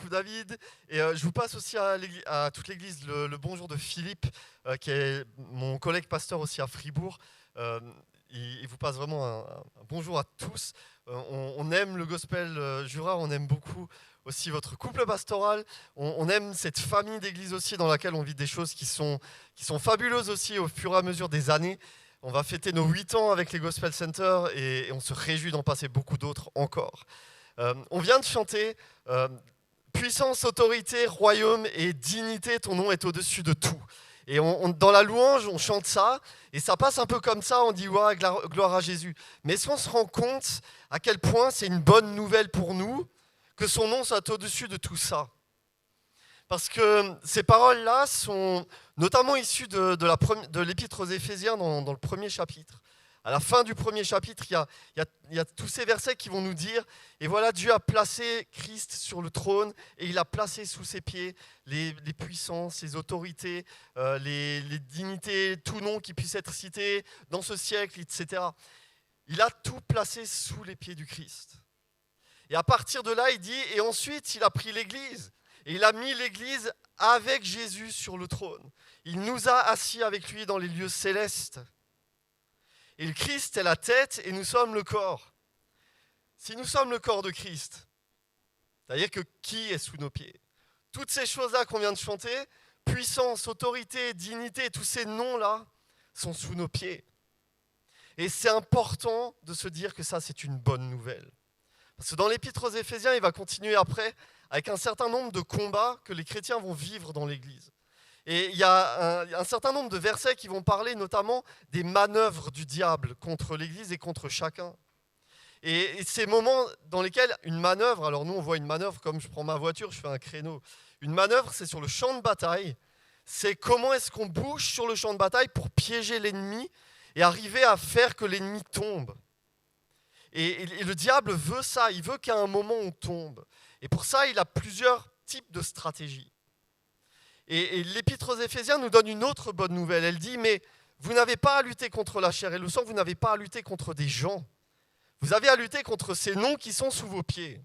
beaucoup David. Et je vous passe aussi à toute l'église le bonjour de Philippe, qui est mon collègue pasteur aussi à Fribourg. Euh, il vous passe vraiment un bonjour à tous. On aime le gospel Jura, on aime beaucoup aussi votre couple pastoral. On aime cette famille d'église aussi dans laquelle on vit des choses qui sont fabuleuses aussi au fur et à mesure des années. On va fêter nos 8 ans avec les Gospel Center et on se réjouit d'en passer beaucoup d'autres encore. On vient de chanter puissance, autorité, royaume et dignité, ton nom est au-dessus de tout. Et dans la louange, on chante ça, et ça passe un peu comme ça, on dit ouais, gloire à Jésus. Mais est-ce qu'on se rend compte à quel point c'est une bonne nouvelle pour nous que son nom soit au-dessus de tout ça? Parce que ces paroles-là sont notamment issues de l'épître aux Éphésiens dans le premier chapitre. À la fin du premier chapitre, il y a tous ces versets qui vont nous dire « Et voilà, Dieu a placé Christ sur le trône et il a placé sous ses pieds les puissances, les autorités, les dignités, tout nom qui puisse être cité dans ce siècle, etc. » Il a tout placé sous les pieds du Christ. Et à partir de là, il dit « Et ensuite, il a pris l'Église. Et il a mis l'Église avec Jésus sur le trône. Il nous a assis avec lui dans les lieux célestes. Et le Christ est la tête et nous sommes le corps. Si nous sommes le corps de Christ, c'est-à-dire que qui est sous nos pieds? Toutes ces choses-là qu'on vient de chanter, puissance, autorité, dignité, tous ces noms-là sont sous nos pieds. Et c'est important de se dire que ça, c'est une bonne nouvelle. Parce que dans l'Épître aux Éphésiens, il va continuer après avec un certain nombre de combats que les chrétiens vont vivre dans l'Église. Et il y a un certain nombre de versets qui vont parler notamment des manœuvres du diable contre l'Église et contre chacun. Et ces moments dans lesquels une manœuvre, alors nous on voit une manœuvre comme je prends ma voiture, je fais un créneau. Une manœuvre, c'est sur le champ de bataille. C'est comment est-ce qu'on bouge sur le champ de bataille pour piéger l'ennemi et arriver à faire que l'ennemi tombe. Et le diable veut ça, il veut qu'à un moment on tombe. Et pour ça, il a plusieurs types de stratégies. Et l'Épître aux Éphésiens nous donne une autre bonne nouvelle. Elle dit, mais vous n'avez pas à lutter contre la chair et le sang, vous n'avez pas à lutter contre des gens. Vous avez à lutter contre ces noms qui sont sous vos pieds.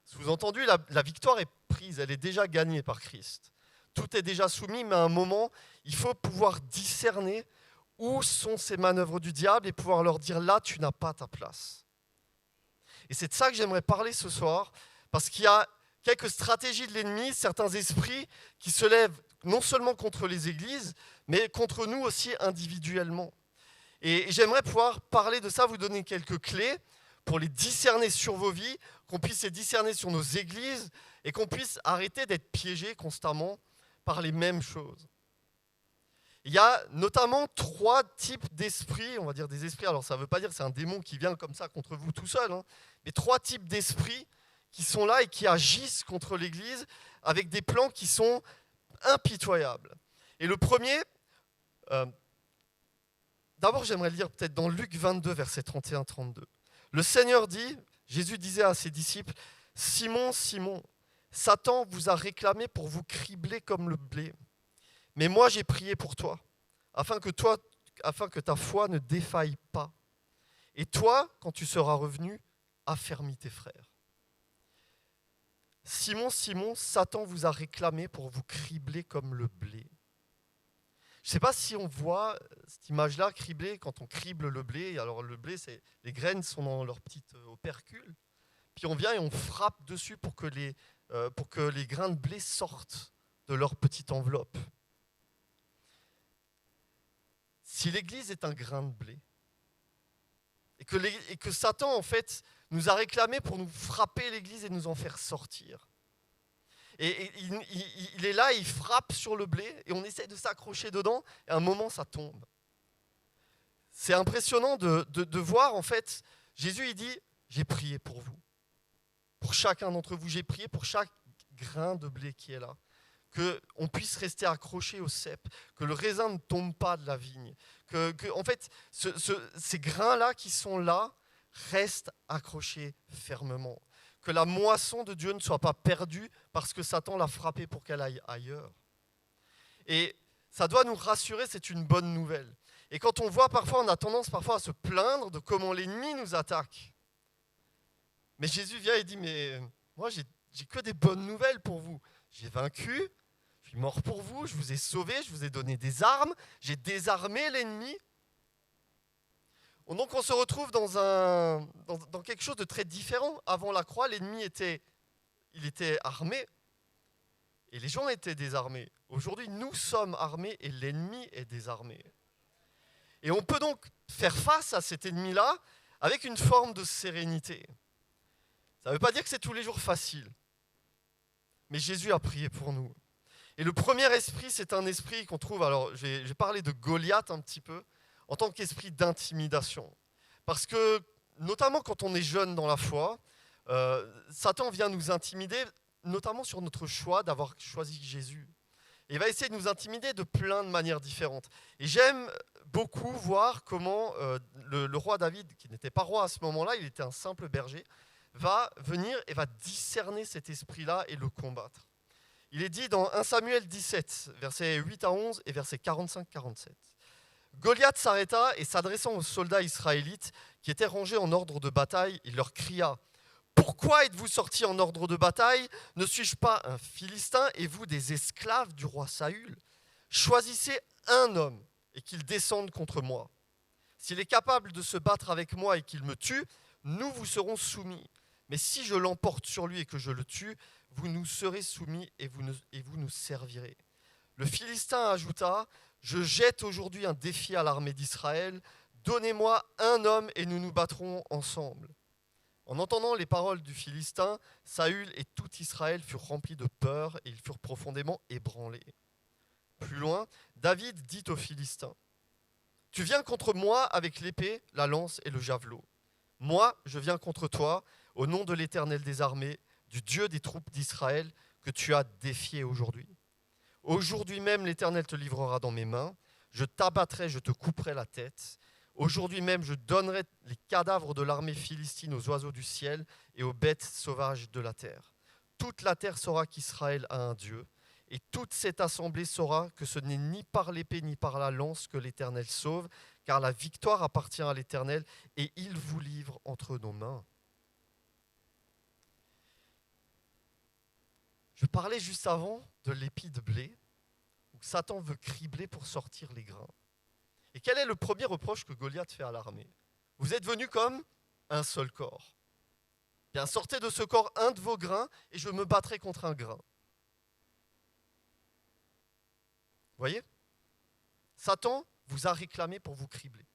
Sous-entendu, la victoire est prise, elle est déjà gagnée par Christ. Tout est déjà soumis, mais à un moment, il faut pouvoir discerner où sont ces manœuvres du diable et pouvoir leur dire, là, tu n'as pas ta place. Et c'est de ça que j'aimerais parler ce soir, parce qu'il y a quelques stratégies de l'ennemi, certains esprits qui se lèvent non seulement contre les églises, mais contre nous aussi individuellement. Et j'aimerais pouvoir parler de ça, vous donner quelques clés pour les discerner sur vos vies, qu'on puisse les discerner sur nos églises et qu'on puisse arrêter d'être piégés constamment par les mêmes choses. Il y a notamment 3 types d'esprits, on va dire des esprits, alors ça ne veut pas dire que c'est un démon qui vient comme ça contre vous tout seul, mais 3 types d'esprits qui sont là et qui agissent contre l'Église avec des plans qui sont impitoyables. Et le premier, d'abord j'aimerais lire peut-être dans Luc 22, versets 31-32. Le Seigneur dit, Jésus disait à ses disciples, « Simon, Simon, Satan vous a réclamé pour vous cribler comme le blé. Mais moi j'ai prié pour toi, afin que ta foi ne défaille pas. Et toi, quand tu seras revenu, affermis tes frères. » Simon, Simon, Satan vous a réclamé pour vous cribler comme le blé. Je ne sais pas si on voit cette image-là, cribler, quand on crible le blé. Alors le blé, les graines sont dans leur petite opercule. Puis on vient et on frappe dessus pour que les grains de blé sortent de leur petite enveloppe. Si l'Église est un grain de blé, et que Satan, en fait, nous a réclamé pour nous frapper l'Église et nous en faire sortir. Et il est là, il frappe sur le blé, et on essaie de s'accrocher dedans, et à un moment, ça tombe. C'est impressionnant de voir, en fait, Jésus, il dit, j'ai prié pour vous. Pour chacun d'entre vous, j'ai prié pour chaque grain de blé qui est là. Qu'on puisse rester accroché au cep, que le raisin ne tombe pas de la vigne, en fait, ces grains-là qui sont là restent accrochés fermement, que la moisson de Dieu ne soit pas perdue parce que Satan l'a frappée pour qu'elle aille ailleurs. Et ça doit nous rassurer, c'est une bonne nouvelle. Et quand on voit parfois, on a tendance parfois à se plaindre de comment l'ennemi nous attaque. Mais Jésus vient et dit, mais moi j'ai que des bonnes nouvelles pour vous. J'ai vaincu, je suis mort pour vous, je vous ai sauvé, je vous ai donné des armes, j'ai désarmé l'ennemi. Donc on se retrouve dans quelque chose de très différent. Avant la croix, l'ennemi était armé et les gens étaient désarmés. Aujourd'hui, nous sommes armés et l'ennemi est désarmé. Et on peut donc faire face à cet ennemi-là avec une forme de sérénité. Ça ne veut pas dire que c'est tous les jours facile. Mais Jésus a prié pour nous. Et le premier esprit, c'est un esprit qu'on trouve, alors j'ai parlé de Goliath un petit peu, en tant qu'esprit d'intimidation. Parce que, notamment quand on est jeune dans la foi, Satan vient nous intimider, notamment sur notre choix d'avoir choisi Jésus. Et il va essayer de nous intimider de plein de manières différentes. Et j'aime beaucoup voir comment le roi David, qui n'était pas roi à ce moment-là, il était un simple berger, va venir et va discerner cet esprit-là et le combattre. Il est dit dans 1 Samuel 17, versets 8 à 11 et versets 45-47. Goliath s'arrêta et s'adressant aux soldats israélites qui étaient rangés en ordre de bataille, il leur cria « Pourquoi êtes-vous sortis en ordre de bataille? Ne suis-je pas un Philistin et vous des esclaves du roi Saül? Choisissez un homme et qu'il descende contre moi. S'il est capable de se battre avec moi et qu'il me tue, nous vous serons soumis. Mais si je l'emporte sur lui et que je le tue, vous nous serez soumis et vous nous servirez. » Le Philistin ajouta « Je jette aujourd'hui un défi à l'armée d'Israël. Donnez-moi un homme et nous nous battrons ensemble. » En entendant les paroles du Philistin, Saül et tout Israël furent remplis de peur et ils furent profondément ébranlés. Plus loin, David dit aux Philistins « Tu viens contre moi avec l'épée, la lance et le javelot. Moi, je viens contre toi au nom de l'Éternel des armées, du Dieu des troupes d'Israël que tu as défié aujourd'hui. Aujourd'hui même, l'Éternel te livrera dans mes mains. Je t'abattrai, je te couperai la tête. Aujourd'hui même, je donnerai les cadavres de l'armée philistine aux oiseaux du ciel et aux bêtes sauvages de la terre. Toute la terre saura qu'Israël a un Dieu, et toute cette assemblée saura que ce n'est ni par l'épée ni par la lance que l'Éternel sauve, car la victoire appartient à l'Éternel, et il vous livre entre nos mains. » Je parlais juste avant de l'épi de blé, où Satan veut cribler pour sortir les grains. Et quel est le premier reproche que Goliath fait à l'armée? Vous êtes venus comme un seul corps. Bien, sortez de ce corps un de vos grains et je me battrai contre un grain. Vous voyez? Satan vous a réclamé pour vous cribler.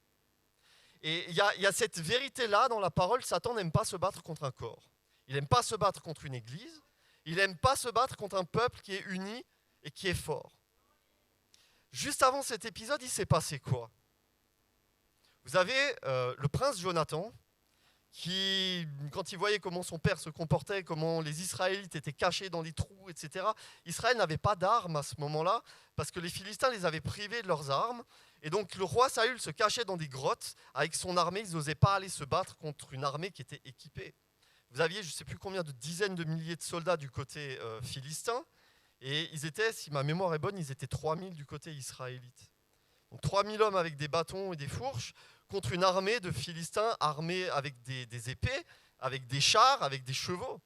Et il y a cette vérité-là dans la parole, Satan n'aime pas se battre contre un corps. Il n'aime pas se battre contre une église. Il n'aime pas se battre contre un peuple qui est uni et qui est fort. Juste avant cet épisode, il s'est passé quoi? Vous avez le prince Jonathan qui, quand il voyait comment son père se comportait, comment les Israélites étaient cachés dans des trous, etc., Israël n'avait pas d'armes à ce moment-là parce que les Philistins les avaient privés de leurs armes. Et donc le roi Saül se cachait dans des grottes avec son armée. Ils n'osaient pas aller se battre contre une armée qui était équipée. Vous aviez je ne sais plus combien de dizaines de milliers de soldats du côté philistin. Et ils étaient, si ma mémoire est bonne, ils étaient 3000 du côté israélite. Donc 3000 hommes avec des bâtons et des fourches contre une armée de Philistins armés avec des épées, avec des chars, avec des chevaux.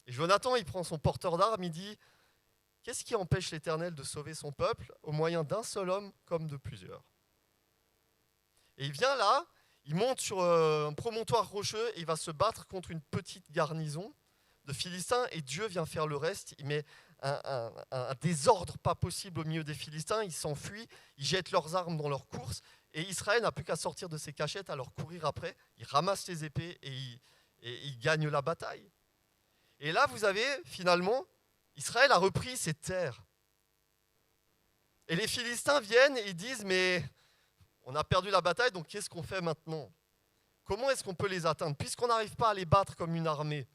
Et Jonathan, il prend son porteur d'armes, il dit « Qu'est-ce qui empêche l'Éternel de sauver son peuple au moyen d'un seul homme comme de plusieurs ?» Et il vient là, il monte sur un promontoire rocheux et il va se battre contre une petite garnison de Philistins et Dieu vient faire le reste. Il met un désordre pas possible au milieu des Philistins, ils s'enfuient, ils jettent leurs armes dans leur course et Israël n'a plus qu'à sortir de ses cachettes, à leur courir après, ils ramassent les épées et ils gagnent la bataille. Et là vous avez finalement, Israël a repris ses terres. Et les Philistins viennent et ils disent mais on a perdu la bataille donc qu'est-ce qu'on fait maintenant? Comment est-ce qu'on peut les atteindre? Puisqu'on n'arrive pas à les battre comme une armée,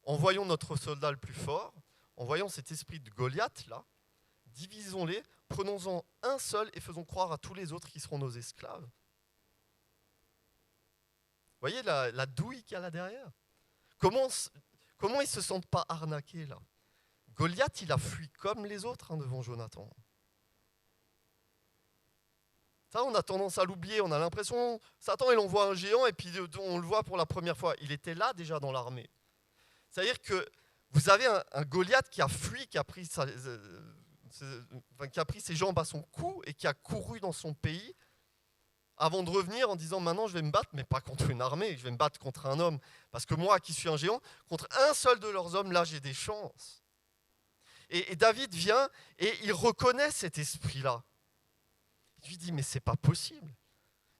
envoyons notre soldat le plus fort, envoyons cet esprit de Goliath là, divisons-les, prenons-en un seul et faisons croire à tous les autres qui seront nos esclaves. Vous voyez la douille qu'il y a là derrière? Comment ils ne se sentent pas arnaqués là? Goliath, il a fui comme les autres devant Jonathan. Ça, on a tendance à l'oublier, on a l'impression, Satan il envoie un géant et puis on le voit pour la première fois. Il était là déjà dans l'armée. C'est-à-dire que vous avez un Goliath qui a fui, qui a pris ses jambes à son cou et qui a couru dans son pays avant de revenir en disant maintenant je vais me battre, mais pas contre une armée, je vais me battre contre un homme. Parce que moi qui suis un géant, contre un seul de leurs hommes, là j'ai des chances. Et David vient et il reconnaît cet esprit-là. Il lui dit mais c'est pas possible.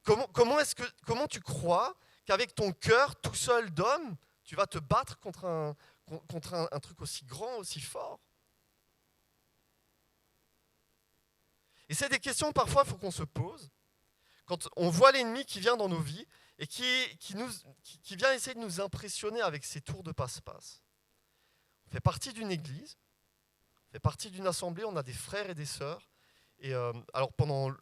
Comment tu crois qu'avec ton cœur tout seul d'homme, tu vas te battre contre un truc aussi grand, aussi fort? Et c'est des questions parfois il faut qu'on se pose. Quand on voit l'ennemi qui vient dans nos vies et qui vient essayer de nous impressionner avec ses tours de passe-passe. On fait partie d'une église, on fait partie d'une assemblée, on a des frères et des sœurs. Et alors pendant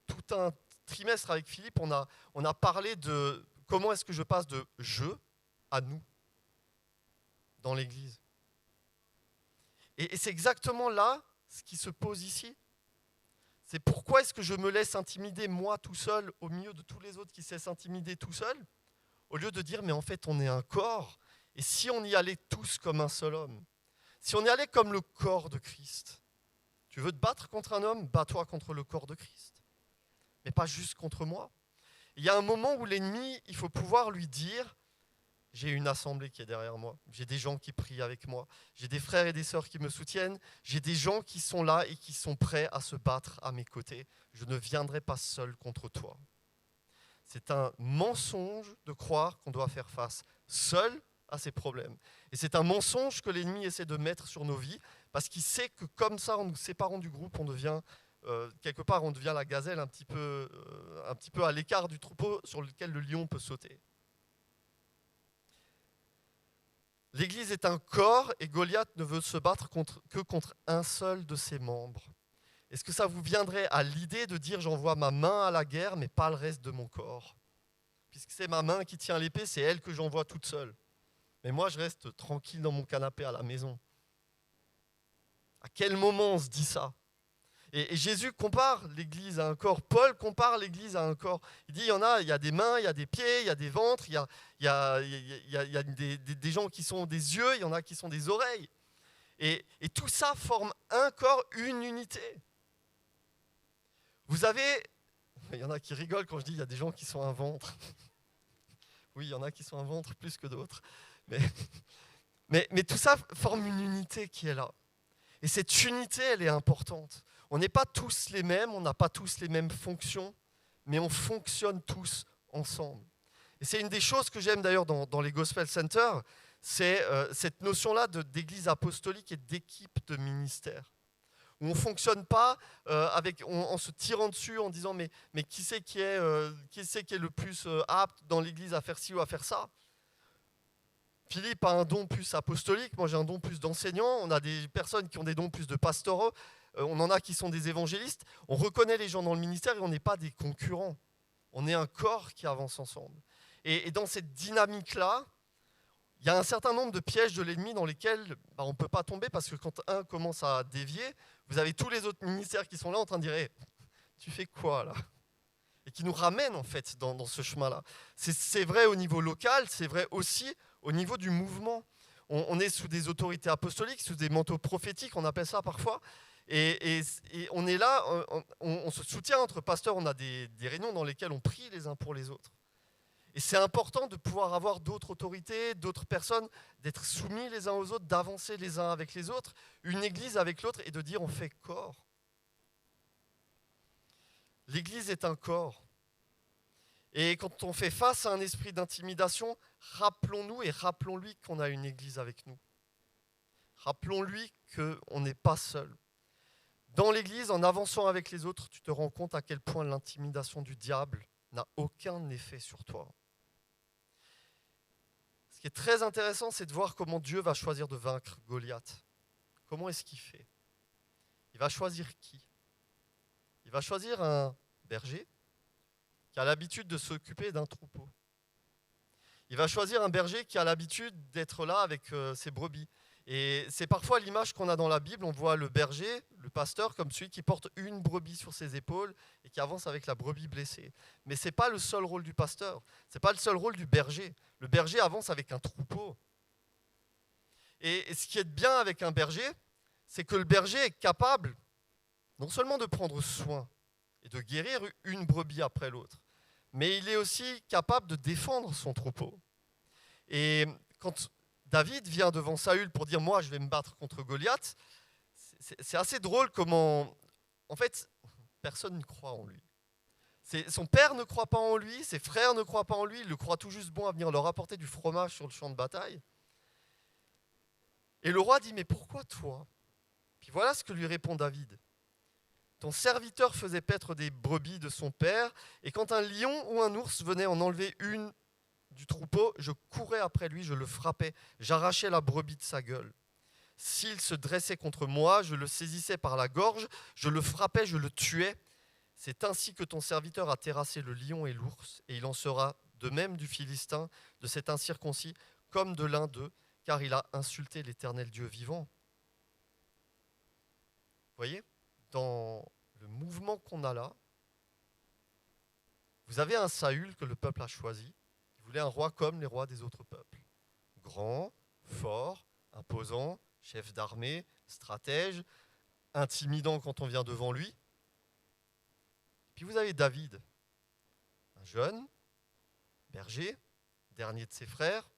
tout un trimestre avec Philippe, on a parlé de comment est-ce que je passe de je à nous dans l'église. Et c'est exactement là ce qui se pose ici. C'est pourquoi est-ce que je me laisse intimider moi tout seul au milieu de tous les autres qui se laissent intimider tout seul, au lieu de dire mais en fait on est un corps, et si on y allait tous comme un seul homme, si on y allait comme le corps de Christ, tu veux te battre contre un homme, bats-toi contre le corps de Christ, mais pas juste contre moi. Il y a un moment où l'ennemi, il faut pouvoir lui dire j'ai une assemblée qui est derrière moi, j'ai des gens qui prient avec moi, j'ai des frères et des sœurs qui me soutiennent, j'ai des gens qui sont là et qui sont prêts à se battre à mes côtés. Je ne viendrai pas seul contre toi. C'est un mensonge de croire qu'on doit faire face seul à ses problèmes. Et c'est un mensonge que l'ennemi essaie de mettre sur nos vies parce qu'il sait que comme ça, en nous séparant du groupe, on devient quelque part, on devient la gazelle un petit peu à l'écart du troupeau sur lequel le lion peut sauter. L'Église est un corps et Goliath ne veut se battre que contre un seul de ses membres. Est-ce que ça vous viendrait à l'idée de dire j'envoie ma main à la guerre mais pas le reste de mon corps? Puisque c'est ma main qui tient l'épée, c'est elle que j'envoie toute seule. Mais moi je reste tranquille dans mon canapé à la maison. À quel moment on se dit ça? Et Jésus compare l'Église à un corps. Paul compare l'Église à un corps. Il dit il y a des mains, il y a des pieds, il y a des ventres, il y a des gens qui sont des yeux, il y en a qui sont des oreilles. Et tout ça forme un corps, une unité. Il y en a qui rigolent quand je dis il y a des gens qui sont un ventre. Oui, il y en a qui sont un ventre plus que d'autres. Mais tout ça forme une unité qui est là. Et cette unité, elle est importante. On n'est pas tous les mêmes, on n'a pas tous les mêmes fonctions, mais on fonctionne tous ensemble. Et c'est une des choses que j'aime d'ailleurs dans les Gospel Centers, c'est cette notion-là d'église apostolique et d'équipe de ministère. Où on ne fonctionne pas en se tirant dessus, en disant mais qui c'est qui est le plus apte dans l'église à faire ci ou à faire ça? Philippe a un don plus apostolique, moi j'ai un don plus d'enseignant, on a des personnes qui ont des dons plus de pastoraux, on en a qui sont des évangélistes. On reconnaît les gens dans le ministère et on n'est pas des concurrents. On est un corps qui avance ensemble. Et dans cette dynamique-là, il y a un certain nombre de pièges de l'ennemi dans lesquels on ne peut pas tomber parce que quand un commence à dévier, vous avez tous les autres ministères qui sont là en train de dire hey, tu fais quoi là? Et qui nous ramènent en fait dans ce chemin-là. C'est vrai au niveau local, c'est vrai aussi au niveau du mouvement. On est sous des autorités apostoliques, sous des manteaux prophétiques, on appelle ça parfois. Et on est là, on se soutient entre pasteurs, on a des réunions dans lesquelles on prie les uns pour les autres. Et c'est important de pouvoir avoir d'autres autorités, d'autres personnes, d'être soumis les uns aux autres, d'avancer les uns avec les autres, une église avec l'autre et de dire on fait corps. L'église est un corps. Et quand on fait face à un esprit d'intimidation, rappelons-nous et rappelons-lui qu'on a une église avec nous. Rappelons-lui qu'on n'est pas seul. Dans l'église, en avançant avec les autres, tu te rends compte à quel point l'intimidation du diable n'a aucun effet sur toi. Ce qui est très intéressant, c'est de voir comment Dieu va choisir de vaincre Goliath. Comment est-ce qu'il fait? Il va choisir qui? Il va choisir un berger qui a l'habitude de s'occuper d'un troupeau. Il va choisir un berger qui a l'habitude d'être là avec ses brebis. Et c'est parfois l'image qu'on a dans la Bible, on voit le berger, le pasteur, comme celui qui porte une brebis sur ses épaules et qui avance avec la brebis blessée. Mais ce n'est pas le seul rôle du pasteur, ce n'est pas le seul rôle du berger. Le berger avance avec un troupeau. Et ce qui est bien avec un berger, c'est que le berger est capable non seulement de prendre soin et de guérir une brebis après l'autre, mais il est aussi capable de défendre son troupeau. Et quand David vient devant Saül pour dire « moi, je vais me battre contre Goliath », c'est assez drôle comment, en fait, personne ne croit en lui. Son père ne croit pas en lui, ses frères ne croient pas en lui, il le croit tout juste bon à venir leur apporter du fromage sur le champ de bataille. Et le roi dit « mais pourquoi toi ?» Puis voilà ce que lui répond David. « Ton serviteur faisait paître des brebis de son père, et quand un lion ou un ours venait en enlever une du troupeau, je courais après lui, je le frappais, j'arrachais la brebis de sa gueule. S'il se dressait contre moi, je le saisissais par la gorge, je le frappais, je le tuais. C'est ainsi que ton serviteur a terrassé le lion et l'ours, et il en sera de même du Philistin, de cet incirconcis, comme de l'un d'eux, car il a insulté l'Éternel Dieu vivant. » Vous voyez, dans le mouvement qu'on a là, vous avez un Saül que le peuple a choisi. Il voulait un roi comme les rois des autres peuples. Grand, fort, imposant, chef d'armée, stratège, intimidant quand on vient devant lui. Puis vous avez David, un jeune, berger, dernier de ses frères,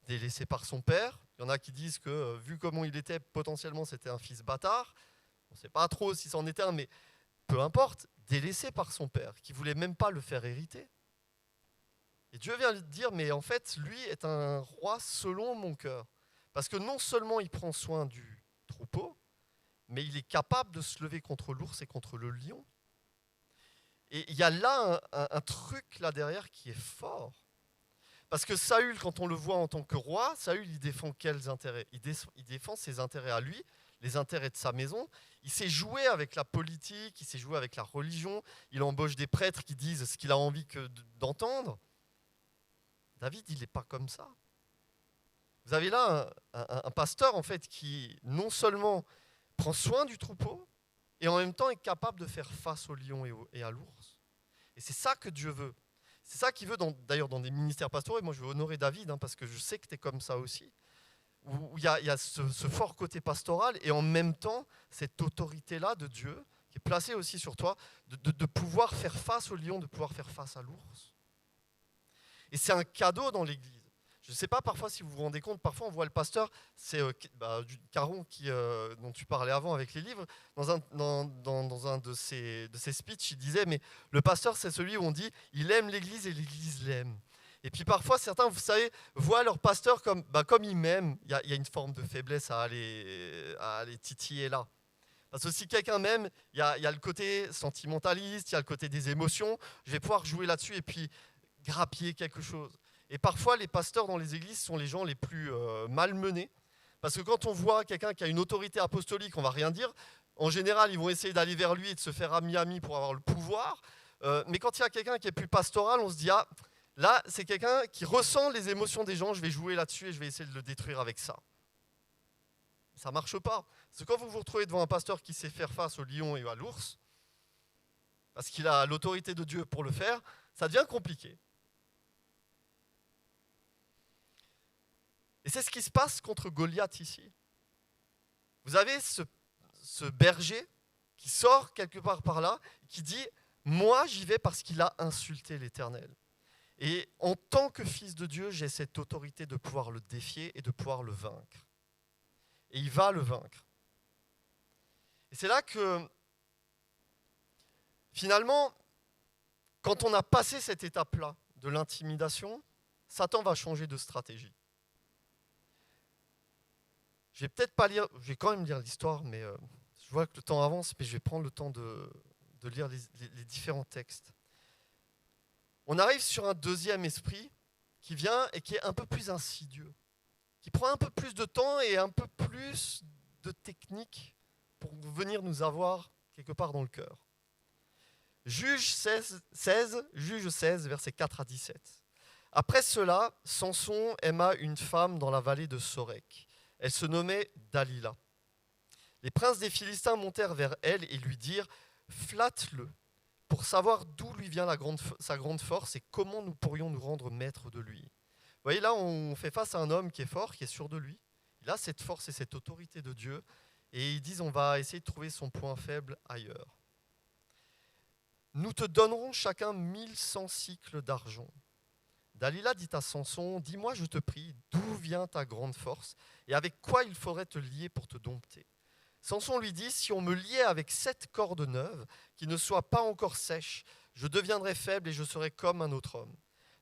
délaissé par son père. Il y en a qui disent que, vu comment il était, potentiellement c'était un fils bâtard. On ne sait pas trop si c'en était un, mais peu importe, délaissé par son père, qui ne voulait même pas le faire hériter. Et Dieu vient lui dire, mais en fait, lui est un roi selon mon cœur. Parce que non seulement il prend soin du troupeau, mais il est capable de se lever contre l'ours et contre le lion. Et il y a là un truc là derrière qui est fort. Parce que Saül, quand on le voit en tant que roi, Saül, il défend quels intérêts ? Il défend ses intérêts à lui, les intérêts de sa maison. Il sait jouer avec la politique, il sait jouer avec la religion. Il embauche des prêtres qui disent ce qu'il a envie d'entendre. David, il n'est pas comme ça. Vous avez là un pasteur en fait qui non seulement prend soin du troupeau et en même temps est capable de faire face au lion et à l'ours. Et c'est ça que Dieu veut. C'est ça qu'il veut d'ailleurs dans des ministères pastoraux. Et moi je veux honorer David parce que je sais que tu es comme ça aussi. Où il y a ce fort côté pastoral et en même temps cette autorité-là de Dieu qui est placée aussi sur toi de pouvoir faire face au lion, de pouvoir faire face à l'ours. Et c'est un cadeau dans l'Église. Je ne sais pas parfois si vous vous rendez compte, parfois on voit le pasteur, c'est Caron dont tu parlais avant avec les livres, dans un de ses speeches, il disait, mais le pasteur c'est celui où on dit, il aime l'Église et l'Église l'aime. Et puis parfois certains, vous savez, voient leur pasteur comme il m'aime, il y a une forme de faiblesse à aller titiller là. Parce que si quelqu'un m'aime, il y a le côté sentimentaliste, il y a le côté des émotions, je vais pouvoir jouer là-dessus et puis grappiller quelque chose. Et parfois, les pasteurs dans les églises sont les gens les plus malmenés. Parce que quand on voit quelqu'un qui a une autorité apostolique, on ne va rien dire. En général, ils vont essayer d'aller vers lui et de se faire ami-ami pour avoir le pouvoir. Mais quand il y a quelqu'un qui est plus pastoral, on se dit, ah, là, c'est quelqu'un qui ressent les émotions des gens, je vais jouer là-dessus et je vais essayer de le détruire avec ça. Ça ne marche pas. Parce que quand vous vous retrouvez devant un pasteur qui sait faire face au lion et à l'ours, parce qu'il a l'autorité de Dieu pour le faire, ça devient compliqué. Et c'est ce qui se passe contre Goliath ici. Vous avez ce berger qui sort quelque part par là, qui dit « Moi, j'y vais parce qu'il a insulté l'Éternel. » Et en tant que fils de Dieu, j'ai cette autorité de pouvoir le défier et de pouvoir le vaincre. Et il va le vaincre. Et c'est là que, finalement, quand on a passé cette étape-là de l'intimidation, Satan va changer de stratégie. Je vais peut-être pas lire, je vais quand même lire l'histoire, mais je vois que le temps avance, mais je vais prendre le temps de lire les différents textes. On arrive sur un deuxième esprit qui vient et qui est un peu plus insidieux, qui prend un peu plus de temps et un peu plus de technique pour venir nous avoir quelque part dans le cœur. Juge 16, versets 4 à 17. Après cela, Samson aima une femme dans la vallée de Sorek. Elle se nommait Dalila. Les princes des Philistins montèrent vers elle et lui dirent « Flatte-le pour savoir d'où lui vient sa grande force et comment nous pourrions nous rendre maîtres de lui. » Vous voyez, là, on fait face à un homme qui est fort, qui est sûr de lui, Il a cette force et cette autorité de Dieu. Et ils disent, on va essayer de trouver son point faible ailleurs. Nous te donnerons chacun 1100 cycles d'argent. Dalila dit à Samson, dis-moi, je te prie, d'où vient ta grande force et avec quoi il faudrait te lier pour te dompter. Samson lui dit, si on me liait avec 7 cordes neuves qui ne soient pas encore sèches, je deviendrais faible et je serais comme un autre homme.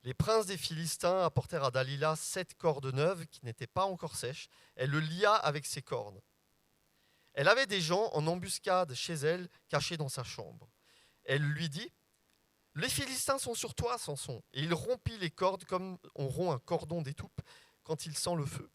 Les princes des Philistins apportèrent à Dalila 7 cordes neuves qui n'étaient pas encore sèches. Elle le lia avec ses cordes. Elle avait des gens en embuscade chez elle, cachés dans sa chambre. Elle lui dit, les Philistins sont sur toi, Samson. Et il rompit les cordes comme on rompt un cordon d'étoupe quand il sent le feu.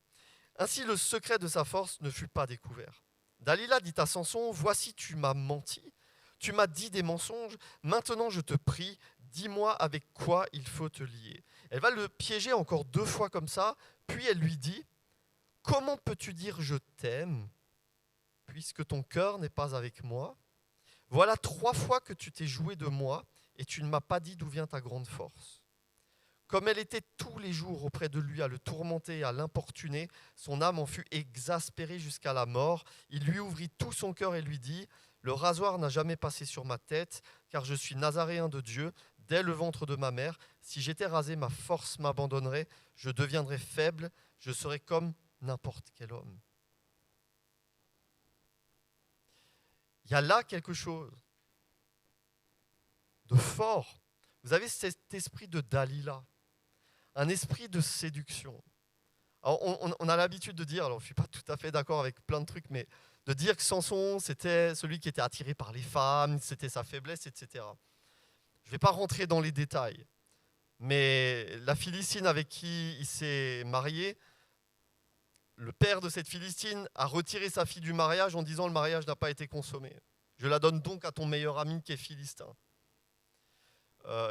Ainsi le secret de sa force ne fut pas découvert. Dalila dit à Samson, voici tu m'as menti, tu m'as dit des mensonges, maintenant je te prie, dis-moi avec quoi il faut te lier. Elle va le piéger encore 2 fois comme ça, puis elle lui dit, comment peux-tu dire je t'aime, puisque ton cœur n'est pas avec moi? Voilà 3 fois que tu t'es joué de moi, et tu ne m'as pas dit d'où vient ta grande force. Comme elle était tous les jours auprès de lui à le tourmenter et à l'importuner, son âme en fut exaspérée jusqu'à la mort. Il lui ouvrit tout son cœur et lui dit, le rasoir n'a jamais passé sur ma tête, car je suis nazaréen de Dieu, dès le ventre de ma mère. Si j'étais rasé, ma force m'abandonnerait, je deviendrais faible, je serais comme n'importe quel homme. Il y a là quelque chose de fort. Vous avez cet esprit de Dalila, un esprit de séduction. Alors on a l'habitude de dire, alors je ne suis pas tout à fait d'accord avec plein de trucs, mais de dire que Samson, c'était celui qui était attiré par les femmes, c'était sa faiblesse, etc. Je ne vais pas rentrer dans les détails, mais la Philistine avec qui il s'est marié, le père de cette Philistine a retiré sa fille du mariage en disant le mariage n'a pas été consommé. Je la donne donc à ton meilleur ami qui est philistin.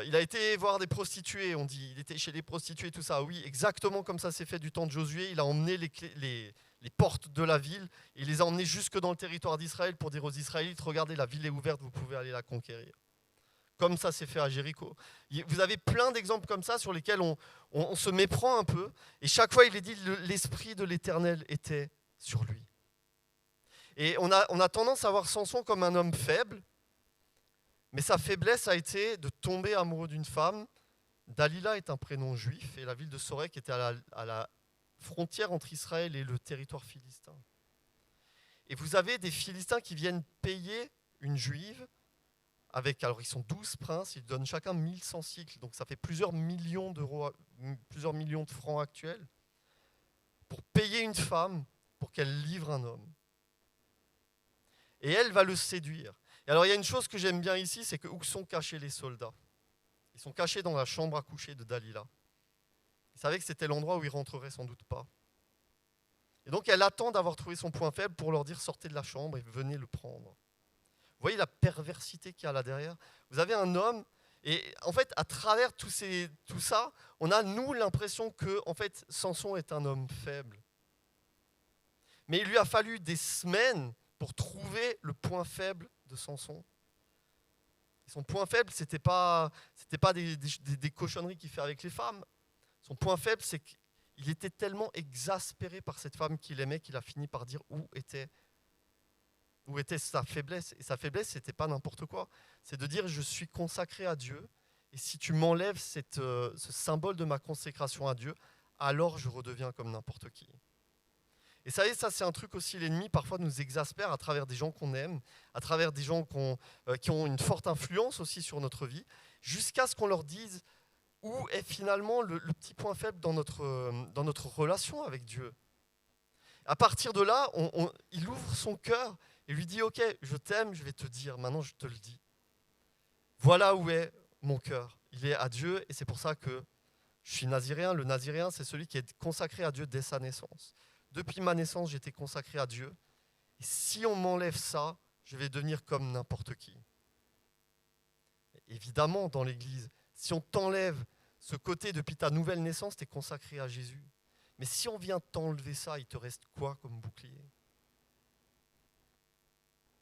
Il a été voir des prostituées, on dit. Il était chez les prostituées, tout ça. Oui, exactement comme ça s'est fait du temps de Josué. Il a emmené les portes de la ville. Il les a emmenées jusque dans le territoire d'Israël pour dire aux Israélites, regardez, la ville est ouverte, vous pouvez aller la conquérir. Comme ça s'est fait à Jéricho. Vous avez plein d'exemples comme ça sur lesquels on se méprend un peu. Et chaque fois, il est dit, l'Esprit de l'Éternel était sur lui. Et on a tendance à voir Samson comme un homme faible. Mais sa faiblesse a été de tomber amoureux d'une femme. Dalila est un prénom juif et la ville de Sorek était à la frontière entre Israël et le territoire philistin. Et vous avez des Philistins qui viennent payer une juive alors ils sont 12 princes, ils donnent chacun 1100 cycles, donc ça fait plusieurs millions d'euros, plusieurs millions de francs actuels, pour payer une femme pour qu'elle livre un homme. Et elle va le séduire. Et alors il y a une chose que j'aime bien ici, c'est que où sont cachés les soldats? Ils sont cachés dans la chambre à coucher de Dalila. Ils savaient que c'était l'endroit où ils rentreraient sans doute pas. Et donc elle attend d'avoir trouvé son point faible pour leur dire sortez de la chambre et venez le prendre. Vous voyez la perversité qu'il y a là derrière? Vous avez un homme, et en fait à travers tout ça, on a nous l'impression que en fait Samson est un homme faible. Mais il lui a fallu des semaines pour trouver le point faible de Samson. Et son point faible, c'était pas des cochonneries qu'il fait avec les femmes. Son point faible, c'est qu'il était tellement exaspéré par cette femme qu'il aimait qu'il a fini par dire où était sa faiblesse. Et sa faiblesse, c'était pas n'importe quoi. C'est de dire je suis consacré à Dieu, et si tu m'enlèves ce symbole de ma consécration à Dieu, alors je redeviens comme n'importe qui. Et ça c'est un truc aussi, l'ennemi parfois nous exaspère à travers des gens qu'on aime, à travers des gens qui ont une forte influence aussi sur notre vie, jusqu'à ce qu'on leur dise où est finalement le petit point faible dans notre relation avec Dieu. À partir de là, il ouvre son cœur et lui dit « Ok, je t'aime, je vais te dire, maintenant je te le dis. Voilà où est mon cœur. Il est à Dieu et c'est pour ça que je suis naziréen. Le naziréen, c'est celui qui est consacré à Dieu dès sa naissance. Depuis ma naissance, j'étais consacré à Dieu. Et si on m'enlève ça, je vais devenir comme n'importe qui. » Évidemment, dans l'Église, si on t'enlève ce côté depuis ta nouvelle naissance, tu es consacré à Jésus. Mais si on vient t'enlever ça, il te reste quoi comme bouclier?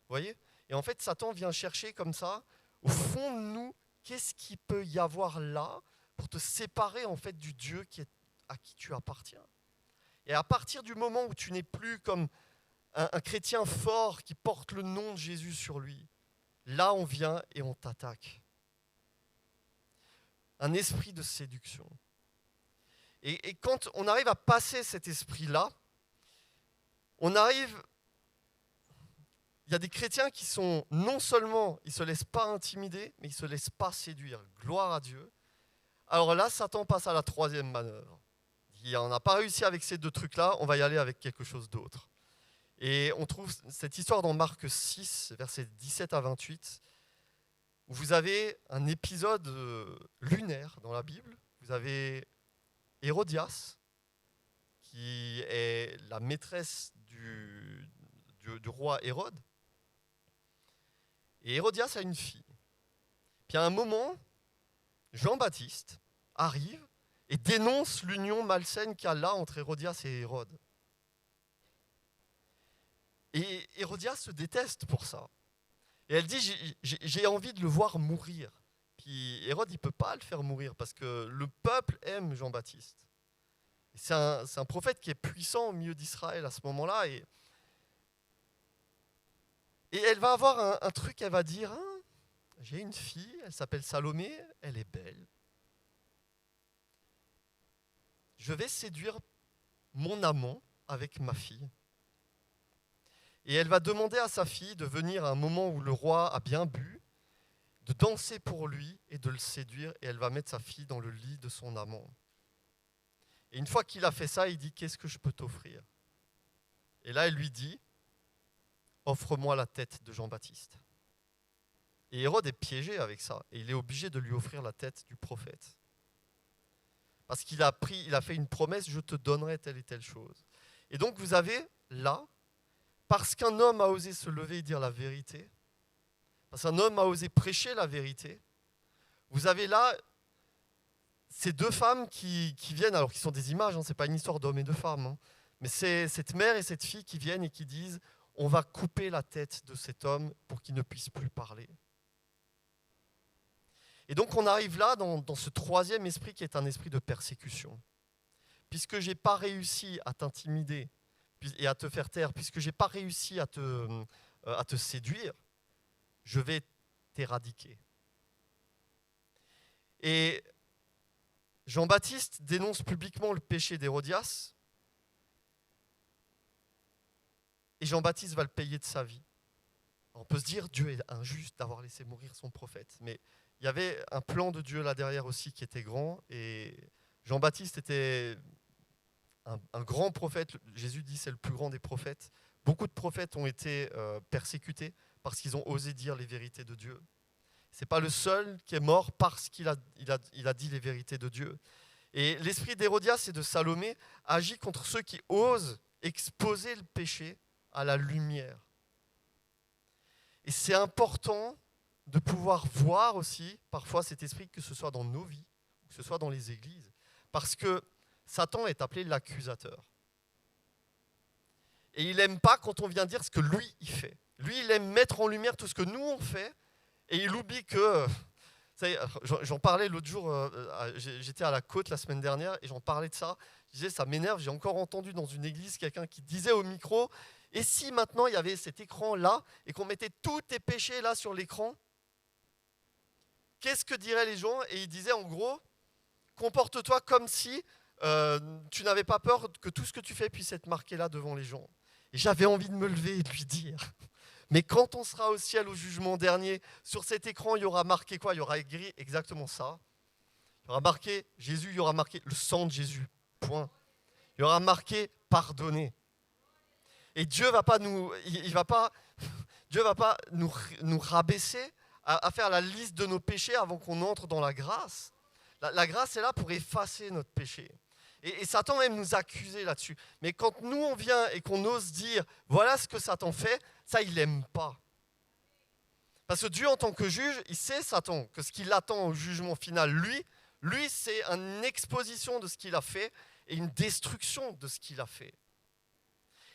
Vous voyez? Et en fait, Satan vient chercher comme ça, au fond de nous, qu'est-ce qu'il peut y avoir là pour te séparer en fait du Dieu à qui tu appartiens? Et à partir du moment où tu n'es plus comme un chrétien fort qui porte le nom de Jésus sur lui, là on vient et on t'attaque. Un esprit de séduction. Et quand on arrive à passer cet esprit-là, il y a des chrétiens qui sont, non seulement, ils ne se laissent pas intimider, mais ils ne se laissent pas séduire. Gloire à Dieu. Alors là, Satan passe à la troisième manœuvre. On n'a pas réussi avec ces deux trucs-là, on va y aller avec quelque chose d'autre. Et on trouve cette histoire dans Marc 6, versets 17 à 28, où vous avez un épisode lunaire dans la Bible. Vous avez Hérodias, qui est la maîtresse du roi Hérode. Et Hérodias a une fille. Puis à un moment, Jean-Baptiste arrive et dénonce l'union malsaine qu'il y a là entre Hérodias et Hérode. Et Hérodias se déteste pour ça. Et elle dit, j'ai envie de le voir mourir. Puis Hérode, il ne peut pas le faire mourir parce que le peuple aime Jean-Baptiste. C'est un prophète qui est puissant au milieu d'Israël à ce moment-là. Et elle va avoir un truc, elle va dire, hein, j'ai une fille, elle s'appelle Salomé, elle est belle. Je vais séduire mon amant avec ma fille. Et elle va demander à sa fille de venir à un moment où le roi a bien bu, de danser pour lui et de le séduire. Et elle va mettre sa fille dans le lit de son amant. Et une fois qu'il a fait ça, il dit, qu'est-ce que je peux t'offrir? Et là, elle lui dit, offre-moi la tête de Jean-Baptiste. Et Hérode est piégé avec ça. Et il est obligé de lui offrir la tête du prophète. Parce qu'il a fait une promesse, je te donnerai telle et telle chose. Et donc vous avez là, parce qu'un homme a osé se lever et dire la vérité, parce qu'un homme a osé prêcher la vérité, vous avez là ces deux femmes qui viennent, alors qui sont des images, ce n'est pas une histoire d'hommes et de femmes, mais c'est cette mère et cette fille qui viennent et qui disent, on va couper la tête de cet homme pour qu'il ne puisse plus parler. Et donc on arrive là dans ce troisième esprit qui est un esprit de persécution. Puisque je n'ai pas réussi à t'intimider et à te faire taire, puisque je n'ai pas réussi à te séduire, je vais t'éradiquer. Et Jean-Baptiste dénonce publiquement le péché d'Hérodias, et Jean-Baptiste va le payer de sa vie. On peut se dire, Dieu est injuste d'avoir laissé mourir son prophète, mais il y avait un plan de Dieu là derrière aussi qui était grand, et Jean-Baptiste était un grand prophète. Jésus dit c'est le plus grand des prophètes. Beaucoup de prophètes ont été persécutés parce qu'ils ont osé dire les vérités de Dieu. Ce n'est pas le seul qui est mort parce qu'il a dit les vérités de Dieu. Et l'esprit d'Hérodias et de Salomé agit contre ceux qui osent exposer le péché à la lumière. Et c'est important de pouvoir voir aussi parfois cet esprit, que ce soit dans nos vies, que ce soit dans les églises, parce que Satan est appelé l'accusateur. Et il n'aime pas quand on vient dire ce que lui, il fait. Lui, il aime mettre en lumière tout ce que nous, on fait, et il oublie que... J'en parlais l'autre jour, j'étais à la Côte la semaine dernière, et j'en parlais de ça. Je disais, ça m'énerve, j'ai encore entendu dans une église quelqu'un qui disait au micro, et si maintenant il y avait cet écran-là, et qu'on mettait tous tes péchés là sur l'écran, qu'est-ce que diraient les gens? Et il disait en gros, comporte-toi comme si tu n'avais pas peur que tout ce que tu fais puisse être marqué là devant les gens. Et j'avais envie de me lever et de lui dire, mais quand on sera au ciel au jugement dernier, sur cet écran, il y aura marqué quoi? Il y aura écrit exactement ça. Il y aura marqué Jésus, il y aura marqué le sang de Jésus, point. Il y aura marqué pardonner. Et Dieu va pas nous rabaisser à faire la liste de nos péchés avant qu'on entre dans la grâce. La grâce est là pour effacer notre péché. Et Satan aime nous accuser là-dessus. Mais quand nous, on vient et qu'on ose dire, voilà ce que Satan fait, ça, il n'aime pas. Parce que Dieu, en tant que juge, il sait, Satan, que ce qui l'attend au jugement final, lui, c'est une exposition de ce qu'il a fait et une destruction de ce qu'il a fait.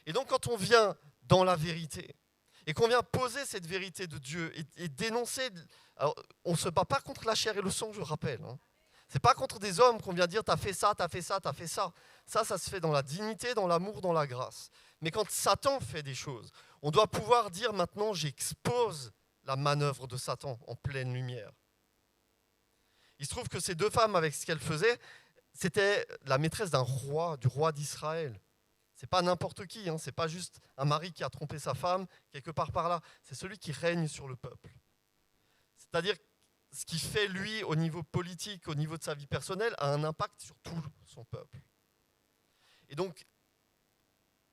Et donc, quand on vient dans la vérité, et qu'on vient poser cette vérité de Dieu et dénoncer... Alors, on ne se bat pas contre la chair et le sang, je rappelle. C'est pas contre des hommes qu'on vient dire t'as fait ça, t'as fait ça, t'as fait ça. Ça se fait dans la dignité, dans l'amour, dans la grâce. Mais quand Satan fait des choses, on doit pouvoir dire maintenant j'expose la manœuvre de Satan en pleine lumière. Il se trouve que ces deux femmes, avec ce qu'elles faisaient, c'était la maîtresse d'un roi, du roi d'Israël. C'est pas n'importe qui, c'est pas juste un mari qui a trompé sa femme quelque part par là. C'est celui qui règne sur le peuple. C'est-à-dire ce qu'il fait lui au niveau politique, au niveau de sa vie personnelle, a un impact sur tout son peuple. Et donc,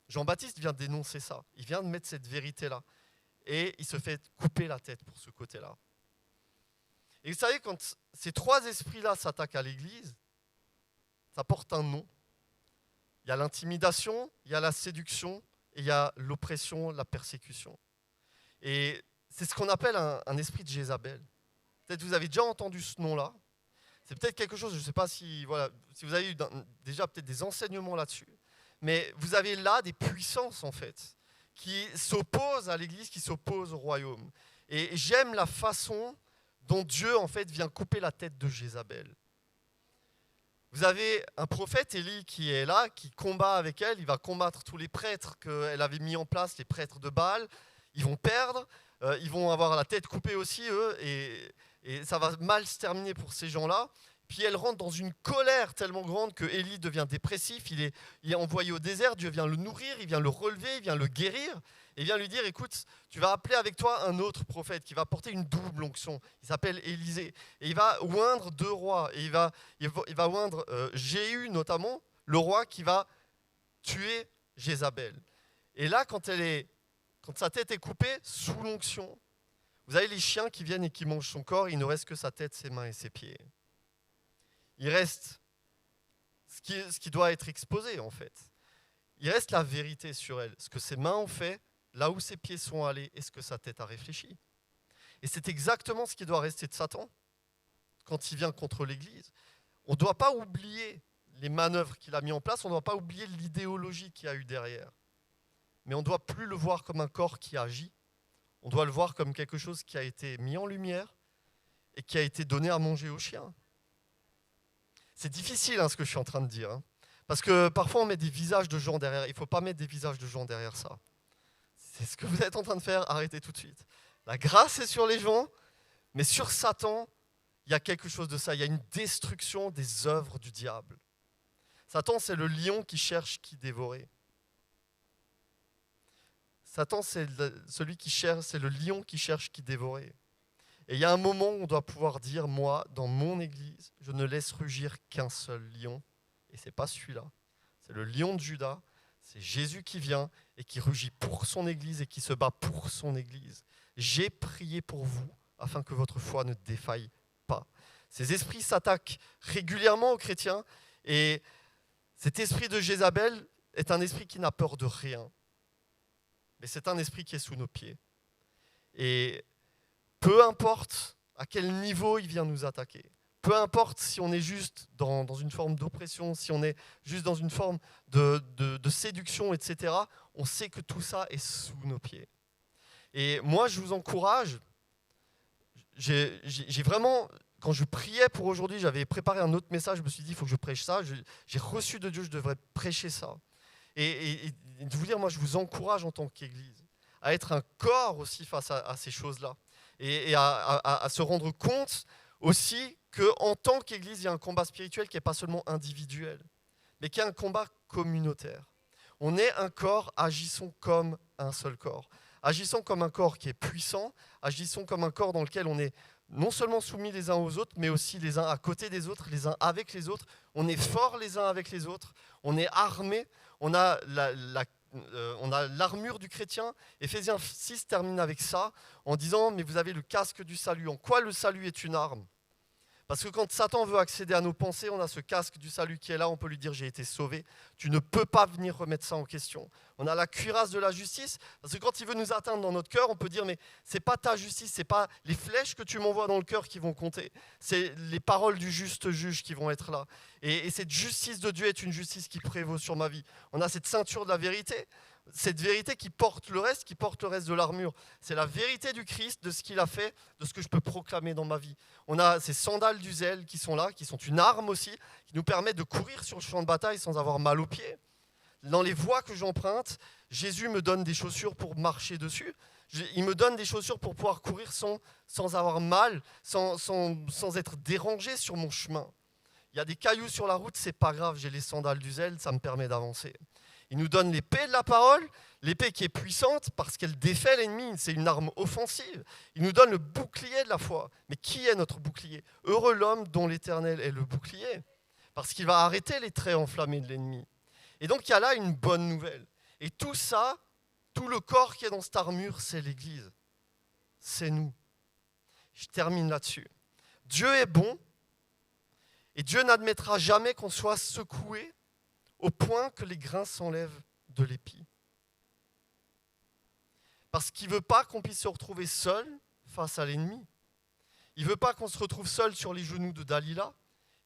Jean-Baptiste vient dénoncer ça. Il vient de mettre cette vérité-là. Et il se fait couper la tête pour ce côté-là. Et vous savez, quand ces trois esprits-là s'attaquent à l'Église, ça porte un nom. Il y a l'intimidation, il y a la séduction, et il y a l'oppression, la persécution. Et c'est ce qu'on appelle un esprit de Jézabel. Peut-être vous avez déjà entendu ce nom-là. C'est peut-être quelque chose, je ne sais pas si vous avez eu déjà peut-être des enseignements là-dessus. Mais vous avez là des puissances, en fait, qui s'opposent à l'Église, qui s'opposent au royaume. Et j'aime la façon dont Dieu, en fait, vient couper la tête de Jézabel. Vous avez un prophète, Élie, qui est là, qui combat avec elle. Il va combattre tous les prêtres qu'elle avait mis en place, les prêtres de Baal. Ils vont perdre, ils vont avoir la tête coupée aussi, eux, et ça va mal se terminer pour ces gens-là. Puis elle rentre dans une colère tellement grande que Élie devient dépressif. Il est envoyé au désert, Dieu vient le nourrir, il vient le relever, il vient le guérir. Et vient lui dire, écoute, tu vas appeler avec toi un autre prophète qui va porter une double onction. Il s'appelle Élisée. Et il va oindre deux rois. Et il va oindre Jéhu notamment, le roi qui va tuer Jézabel. Et là, quand sa tête est coupée, sous l'onction, vous avez les chiens qui viennent et qui mangent son corps. Il ne reste que sa tête, ses mains et ses pieds. Il reste ce qui doit être exposé, en fait. Il reste la vérité sur elle. Ce que ses mains ont fait, là où ses pieds sont allés, et ce que sa tête a réfléchi. Et c'est exactement ce qui doit rester de Satan quand il vient contre l'Église. On ne doit pas oublier les manœuvres qu'il a mis en place, on ne doit pas oublier l'idéologie qu'il y a eu derrière. Mais on ne doit plus le voir comme un corps qui agit, on doit le voir comme quelque chose qui a été mis en lumière et qui a été donné à manger aux chiens. C'est difficile ce que je suis en train de dire, parce que parfois on met des visages de gens derrière. Il ne faut pas mettre des visages de gens derrière ça. C'est ce que vous êtes en train de faire, arrêtez tout de suite. La grâce est sur les gens, mais sur Satan, il y a quelque chose de ça. Il y a une destruction des œuvres du diable. Satan, c'est le lion qui cherche qui dévorer. Satan, c'est celui qui cherche, c'est le lion qui cherche qui dévorer. Et il y a un moment où on doit pouvoir dire, moi, dans mon église, je ne laisse rugir qu'un seul lion, et ce n'est pas celui-là. C'est le lion de Juda, c'est Jésus qui vient et qui rugit pour son église et qui se bat pour son église. J'ai prié pour vous afin que votre foi ne défaille pas. Ces esprits s'attaquent régulièrement aux chrétiens, et cet esprit de Jézabel est un esprit qui n'a peur de rien. Mais c'est un esprit qui est sous nos pieds. Et peu importe à quel niveau il vient nous attaquer, peu importe si on est juste dans une forme d'oppression, si on est juste dans une forme de séduction, etc., on sait que tout ça est sous nos pieds. Et moi, je vous encourage, j'ai vraiment, quand je priais pour aujourd'hui, j'avais préparé un autre message, je me suis dit, il faut que je prêche ça, j'ai reçu de Dieu, je devrais prêcher ça. Et de vous dire, moi, je vous encourage en tant qu'Église à être un corps aussi face à ces choses-là. Et à se rendre compte aussi qu'en tant qu'Église, il y a un combat spirituel qui n'est pas seulement individuel, mais qui est un combat communautaire. On est un corps, agissons comme un seul corps. Agissons comme un corps qui est puissant, agissons comme un corps dans lequel on est non seulement soumis les uns aux autres, mais aussi les uns à côté des autres, les uns avec les autres. On est forts les uns avec les autres, on est armés, on a l'armure du chrétien. Éphésiens 6 termine avec ça, en disant, mais vous avez le casque du salut. En quoi le salut est une arme ? Parce que quand Satan veut accéder à nos pensées, on a ce casque du salut qui est là, on peut lui dire, j'ai été sauvé. Tu ne peux pas venir remettre ça en question. On a la cuirasse de la justice, parce que quand il veut nous atteindre dans notre cœur, on peut dire, mais ce n'est pas ta justice, ce n'est pas les flèches que tu m'envoies dans le cœur qui vont compter. C'est les paroles du juste juge qui vont être là. Et cette justice de Dieu est une justice qui prévaut sur ma vie. On a cette ceinture de la vérité. cette vérité qui porte le reste de l'armure. C'est la vérité du Christ, de ce qu'il a fait, de ce que je peux proclamer dans ma vie. On a ces sandales du zèle qui sont là, qui sont une arme aussi, qui nous permettent de courir sur le champ de bataille sans avoir mal aux pieds. Dans les voies que j'emprunte, Jésus me donne des chaussures pour marcher dessus. Il me donne des chaussures pour pouvoir courir sans avoir mal, sans être dérangé sur mon chemin. Il y a des cailloux sur la route, c'est pas grave, j'ai les sandales du zèle, ça me permet d'avancer. Il nous donne l'épée de la parole, l'épée qui est puissante parce qu'elle défait l'ennemi, c'est une arme offensive. Il nous donne le bouclier de la foi. Mais qui est notre bouclier ? Heureux l'homme dont l'Éternel est le bouclier, parce qu'il va arrêter les traits enflammés de l'ennemi. Et donc il y a là une bonne nouvelle. Et tout ça, tout le corps qui est dans cette armure, c'est l'Église. C'est nous. Je termine là-dessus. Dieu est bon et Dieu n'admettra jamais qu'on soit secoué au point que les grains s'enlèvent de l'épi. Parce qu'il ne veut pas qu'on puisse se retrouver seul face à l'ennemi. Il ne veut pas qu'on se retrouve seul sur les genoux de Dalila.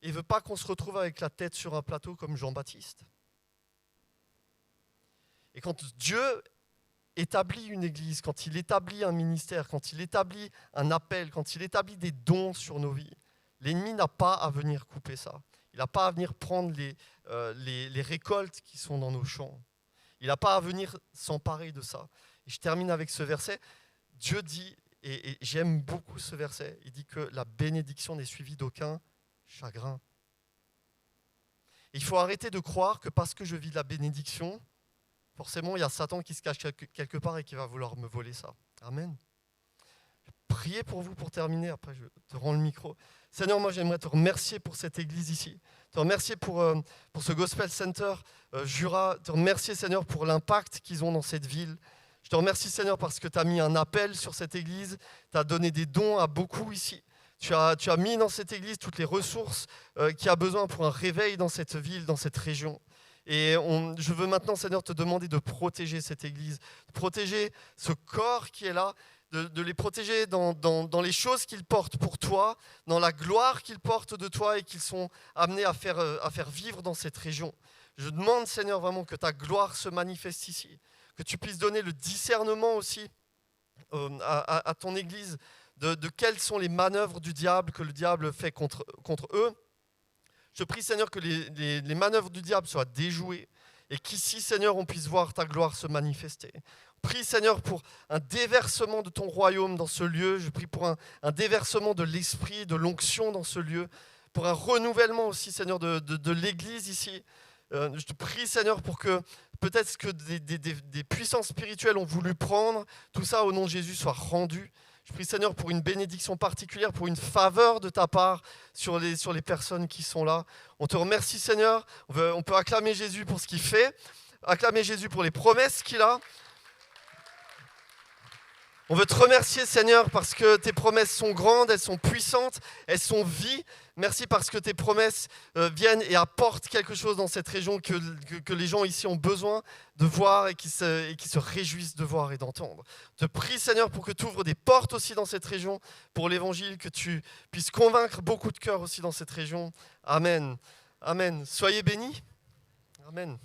Et il ne veut pas qu'on se retrouve avec la tête sur un plateau comme Jean-Baptiste. Et quand Dieu établit une église, quand il établit un ministère, quand il établit un appel, quand il établit des dons sur nos vies, l'ennemi n'a pas à venir couper ça. Il n'a pas à venir prendre les récoltes qui sont dans nos champs. Il n'a pas à venir s'emparer de ça. Et je termine avec ce verset. Dieu dit, et j'aime beaucoup ce verset, il dit que la bénédiction n'est suivie d'aucun chagrin. Et il faut arrêter de croire que parce que je vis de la bénédiction, forcément il y a Satan qui se cache quelque part et qui va vouloir me voler ça. Amen. Priez pour vous pour terminer, après je te rends le micro. Seigneur, moi j'aimerais te remercier pour cette église ici, te remercier pour ce Gospel Center Jura, te remercier Seigneur pour l'impact qu'ils ont dans cette ville. Je te remercie Seigneur parce que tu as mis un appel sur cette église, tu as donné des dons à beaucoup ici. Tu as mis dans cette église toutes les ressources qu'il y a besoin pour un réveil dans cette ville, dans cette région. Et je veux maintenant Seigneur te demander de protéger cette église, de protéger ce corps qui est là, de les protéger dans les choses qu'ils portent pour toi, dans la gloire qu'ils portent de toi et qu'ils sont amenés à faire vivre dans cette région. Je demande, Seigneur, vraiment que ta gloire se manifeste ici, que tu puisses donner le discernement aussi à ton Église de quelles sont les manœuvres du diable que le diable fait contre eux. Je prie, Seigneur, que les manœuvres du diable soient déjouées et qu'ici, Seigneur, on puisse voir ta gloire se manifester. Prie, Seigneur, pour un déversement de ton royaume dans ce lieu. Je prie pour un déversement de l'esprit, de l'onction dans ce lieu, pour un renouvellement aussi, Seigneur, de l'Église ici. Je te prie, Seigneur, pour que peut-être que des puissances spirituelles ont voulu prendre, tout ça au nom de Jésus soit rendu. Je prie, Seigneur, pour une bénédiction particulière, pour une faveur de ta part sur les personnes qui sont là. On te remercie, Seigneur. On peut acclamer Jésus pour ce qu'il fait, acclamer Jésus pour les promesses qu'il a. On veut te remercier, Seigneur, parce que tes promesses sont grandes, elles sont puissantes, elles sont vie. Merci parce que tes promesses viennent et apportent quelque chose dans cette région que les gens ici ont besoin de voir et qui se réjouissent de voir et d'entendre. Je te prie, Seigneur, pour que tu ouvres des portes aussi dans cette région pour l'évangile, que tu puisses convaincre beaucoup de cœurs aussi dans cette région. Amen. Amen. Soyez bénis. Amen.